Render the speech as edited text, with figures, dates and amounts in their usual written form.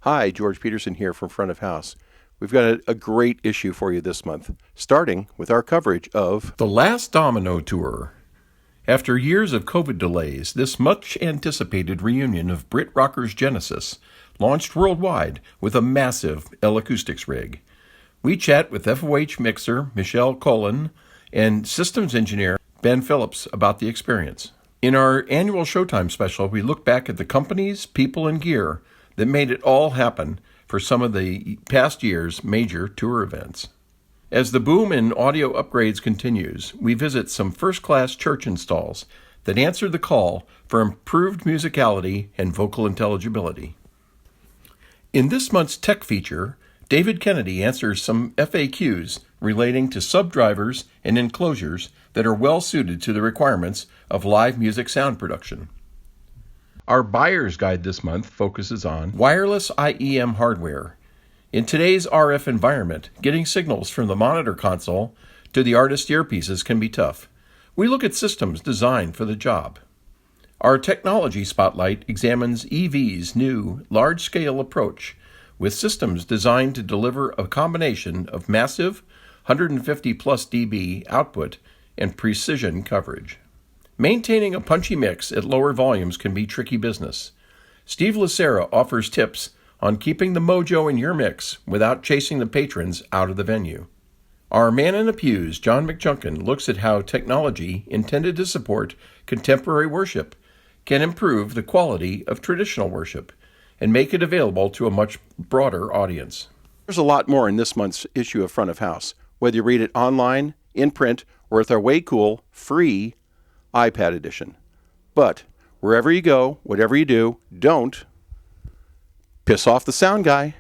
Hi, George Petersen here from Front of House. We've got a great issue for you this month, starting with our coverage of the Last Domino tour. After years of COVID delays, this much-anticipated reunion of Brit rockers Genesis launched worldwide with a massive L-acoustics rig. We chat with FOH mixer Michel Colin and systems engineer Ben Phillips about the experience. In our annual Showtime Special, we look back at the companies, people, and gear that made it all happen for some of the past year's major tour events. As the boom in audio upgrades continues, we visit some first-class church installs that answer the call for improved musicality and vocal intelligibility. In this month's tech feature, David Kennedy answers some FAQs relating to subdrivers and enclosures that are well suited to the requirements of live music sound production. Our buyer's guide this month focuses on wireless IEM hardware. In today's RF environment, getting signals from the monitor console to the artist's earpieces can be tough. We look at systems designed for the job. Our technology spotlight examines EV's new large-scale approach with systems designed to deliver a combination of massive 150 plus dB output and precision coverage. Maintaining a punchy mix at lower volumes can be tricky business. Steve Lucera offers tips on keeping the mojo in your mix without chasing the patrons out of the venue. Our man in the pews, John McJunkin, looks at how technology intended to support contemporary worship can improve the quality of traditional worship and make it available to a much broader audience. There's a lot more in this month's issue of Front of House, whether you read it online, in print, or with our way cool, free iPad edition. But wherever you go, whatever you do, don't piss off the sound guy.